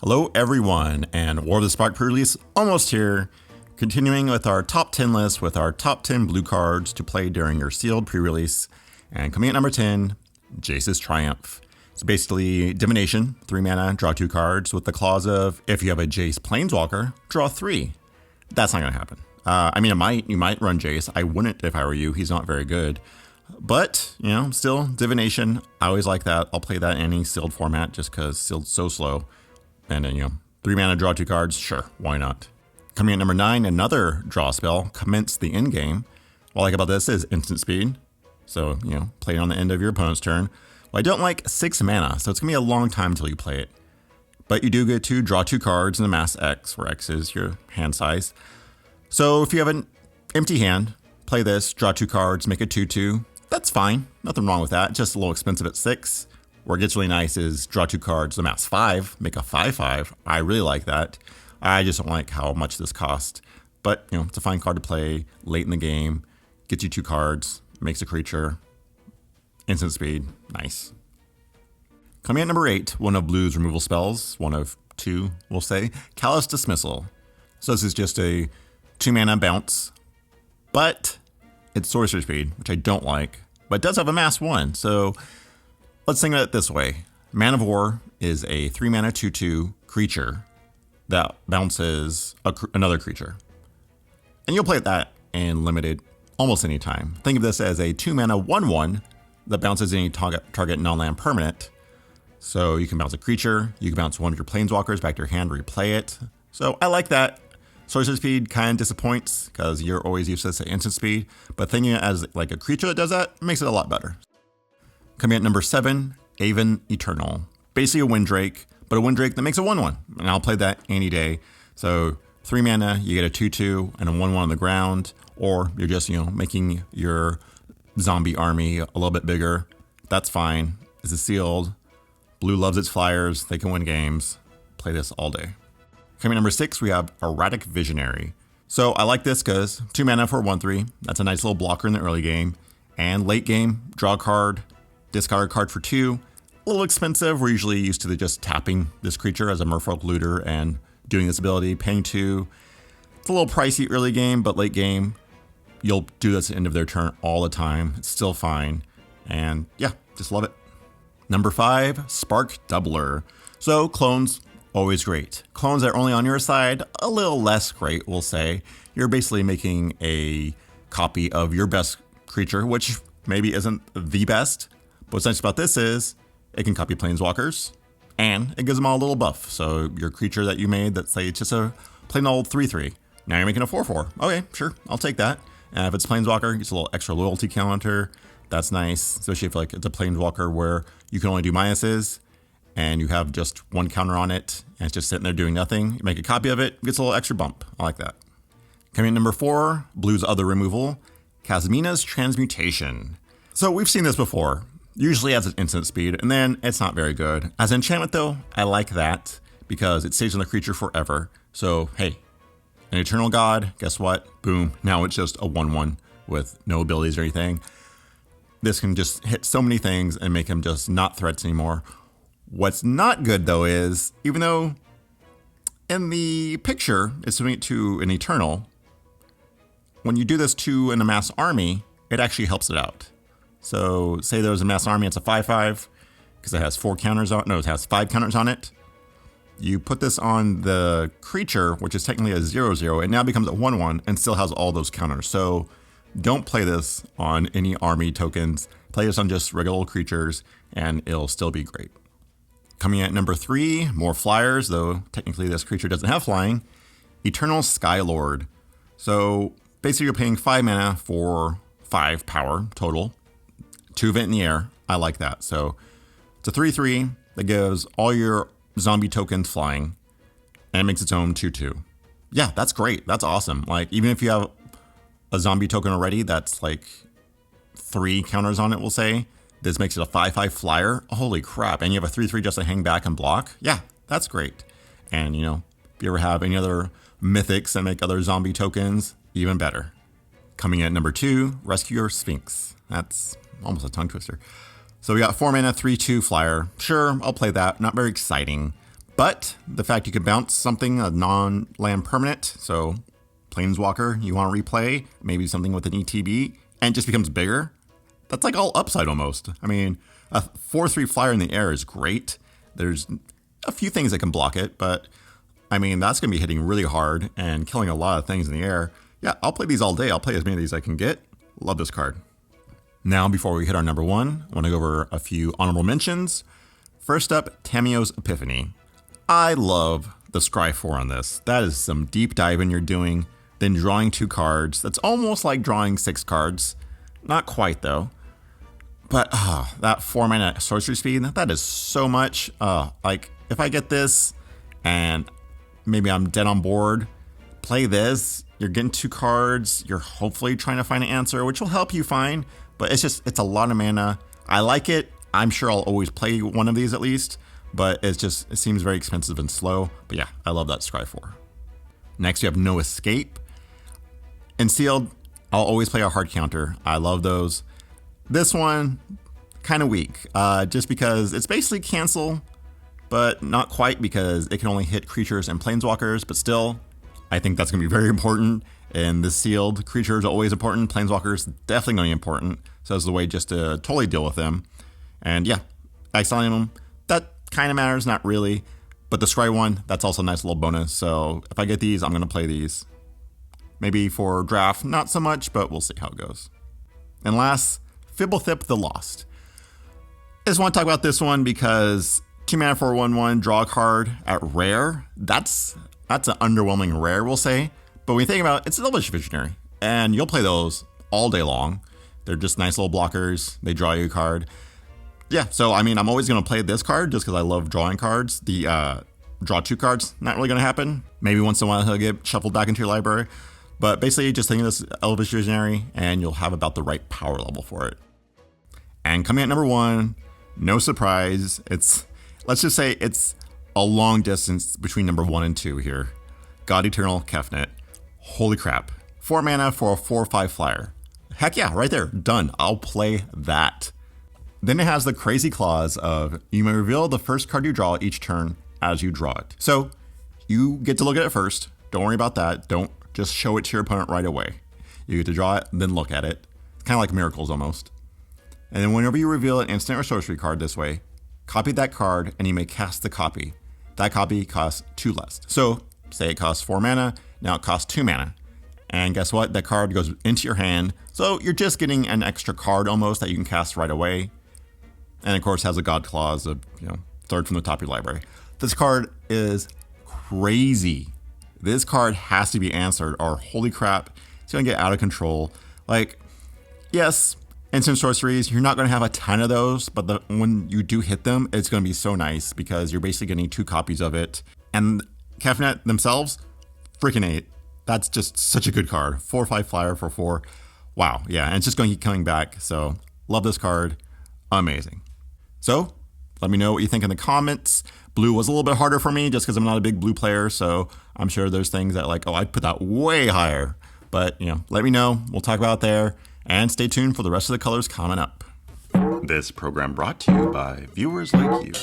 Hello everyone, and War of the Spark pre-release almost here. Continuing with our top 10 list with our top 10 blue cards to play during your sealed pre-release. And coming at number 10, Jaces Triumph. It's basically Divination, 3 mana, draw 2 cards with the clause of if you have a Jace Planeswalker, draw 3. That's not going to happen. You might run Jace. I wouldn't if I were you. He's not very good. But, still, Divination, I always like that. I'll play that in any sealed format just because sealed's so slow. And then, 3 mana, draw 2 cards, sure, why not? Coming at number 9, another draw spell, Commence the Endgame. What I like about this is instant speed. So, play it on the end of your opponent's turn. Well, I don't like 6 mana, so it's going to be a long time until you play it. But you do get to draw 2 cards and amass X, where X is your hand size. So if you have an empty hand, play this, draw 2 cards, make a 2/2. That's fine, nothing wrong with that, just a little expensive at 6. Where it gets really nice is draw 2 cards, amass 5, make a 5/5. I really like that. I just don't like how much this costs. But, it's a fine card to play late in the game. Gets you 2 cards, makes a creature. Instant speed, nice. Coming at number 8, one of blue's removal spells. One of 2, we'll say. Callous Dismissal. So this is just a 2 mana bounce. But it's sorcery speed, which I don't like. But it does have amass 1, so let's think of it this way. Man of War is a 3 mana 2/2 creature that bounces another creature. And you'll play that in limited almost any time. Think of this as a 2 mana 1/1 that bounces any target non-land permanent. So you can bounce a creature, you can bounce one of your planeswalkers back to your hand, replay it. So I like that. Sorcery speed kind of disappoints because you're always used to this at instant speed, but thinking it as like a creature that does that makes it a lot better. Coming at number 7, Aven Eternal. Basically a Windrake, but a Windrake that makes a 1/1. And I'll play that any day. So 3 mana, you get a 2/2 and a 1/1 on the ground. Or you're just, making your zombie army a little bit bigger. That's fine. This is sealed. Blue loves its flyers. They can win games. Play this all day. Coming at number 6, we have Erratic Visionary. So I like this because 2 mana for 1/3. That's a nice little blocker in the early game. And late game, draw a card. Discard a card for 2. A little expensive. We're usually used to just tapping this creature as a Merfolk Looter and doing this ability, paying 2. It's a little pricey early game, but late game, you'll do this at the end of their turn all the time. It's still fine. And yeah, just love it. Number 5, Spark Doubler. So clones, always great. Clones that are only on your side, a little less great, we'll say. You're basically making a copy of your best creature, which maybe isn't the best. But what's nice about this is it can copy planeswalkers and it gives them all a little buff. So your creature that you made that's say it's just a plain old 3/3. Now you're making a 4/4. Okay, sure, I'll take that. And if it's planeswalker, it gets a little extra loyalty counter. That's nice, especially if it's a planeswalker where you can only do minuses and you have just 1 counter on it and it's just sitting there doing nothing. You make a copy of it, gets a little extra bump. I like that. Coming at number 4, blue's other removal, Casmina's Transmutation. So we've seen this before. Usually as an instant speed, and then it's not very good. As an enchantment though, I like that because it stays on the creature forever. So hey, an Eternal God, guess what? Boom, now it's just a 1/1 with no abilities or anything. This can just hit so many things and make them just not threats anymore. What's not good though is, even though in the picture it's doing it to an Eternal, when you do this to an amass army, it actually helps it out. So say there's a mass army, it's a 5/5 because it has 4 counters on it. No, it has 5 counters on it. You put this on the creature, which is technically a 0/0. It now becomes a 1/1 and still has all those counters. So don't play this on any army tokens. Play this on just regular creatures and it'll still be great. Coming at number 3, more flyers, though technically this creature doesn't have flying. Eternal Skylord. So basically you're paying 5 mana for 5 power total. 2 event in the air. I like that. So it's a 3/3 that gives all your zombie tokens flying and it makes its own 2/2. Yeah, that's great. That's awesome. Like, even if you have a zombie token already that's like 3 counters on it, we'll say, this makes it a 5/5 flyer. Holy crap. And you have a 3/3 just to hang back and block. Yeah, that's great. And if you ever have any other mythics that make other zombie tokens, even better. Coming at number 2, Rescue Your Sphinx. That's almost a tongue twister. So we got 4 mana, 3/2 flyer. Sure, I'll play that. Not very exciting. But the fact you can bounce something, a non-land permanent, so Planeswalker you want to replay, maybe something with an ETB, and it just becomes bigger, that's like all upside almost. I mean, a 4/3 flyer in the air is great. There's a few things that can block it, but I mean, that's going to be hitting really hard and killing a lot of things in the air. Yeah, I'll play these all day. I'll play as many of these as I can get. Love this card. Now, before we hit our number one, I want to go over a few honorable mentions. First up, Cameos Epiphany. I love the Scry 4 on this. That is some deep diving you're doing, then drawing 2 cards. That's almost like drawing 6 cards. Not quite, though. But that 4 mana sorcery speed, that is so much. Like, if I get this and maybe I'm dead on board, play this, you're getting 2 cards, you're hopefully trying to find an answer, which will help you find, but it's a lot of mana. I like it. I'm sure I'll always play one of these at least, but it seems very expensive and slow. But yeah, I love that Scry 4. Next, you have No Escape. In Sealed, I'll always play a hard counter. I love those. This one, kind of weak, just because it's basically cancel, but not quite because it can only hit creatures and planeswalkers, but still, I think that's going to be very important. And the Sealed, creatures are always important, planeswalkers definitely going to be important, so that's the way just to totally deal with them. And yeah, exiling them, that kind of matters, not really, but the Scry one, that's also a nice little bonus, so if I get these, I'm going to play these. Maybe for draft, not so much, but we'll see how it goes. And last, Fibblethip the Lost. I just want to talk about this one because 2 mana for 1/1, draw a card at rare. That's an underwhelming rare, we'll say. But when you think about it, it's an Erratic Visionary, and you'll play those all day long. They're just nice little blockers. They draw you a card. Yeah, so I mean, I'm always going to play this card just because I love drawing cards. The draw 2 cards, not really going to happen. Maybe once in a while he'll get shuffled back into your library. But basically, just think of this Erratic Visionary, and you'll have about the right power level for it. And coming at number 1, no surprise, let's just say it's a long distance between number 1 and 2 here. God Eternal Kefnet. Holy crap. 4 mana for a 4/5 flyer. Heck yeah, right there, done. I'll play that. Then it has the crazy clause of you may reveal the first card you draw each turn as you draw it. So you get to look at it first. Don't worry about that. Don't just show it to your opponent right away. You get to draw it, then look at it. It's kind of like Miracles almost. And then whenever you reveal an instant or sorcery card this way, copy that card and you may cast the copy. That copy costs 2 less. So say it costs 4 mana, now it costs 2 mana. And guess what? That card goes into your hand. So you're just getting an extra card almost that you can cast right away. And of course has a God clause of, third from the top of your library. This card is crazy. This card has to be answered or holy crap, it's gonna get out of control. Like, yes, instant sorceries, you're not gonna have a ton of those, but when you do hit them, it's gonna be so nice because you're basically getting 2 copies of it. And Kefnet themselves, freaking 8. That's just such a good card. 4/5 flyer for 4. Wow, yeah, and it's just gonna keep coming back. So love this card, amazing. So let me know what you think in the comments. Blue was a little bit harder for me just because I'm not a big blue player, so I'm sure there's things that I'd put that way higher. But, let me know. We'll talk about it there. And stay tuned for the rest of the colors coming up. This program brought to you by viewers like you.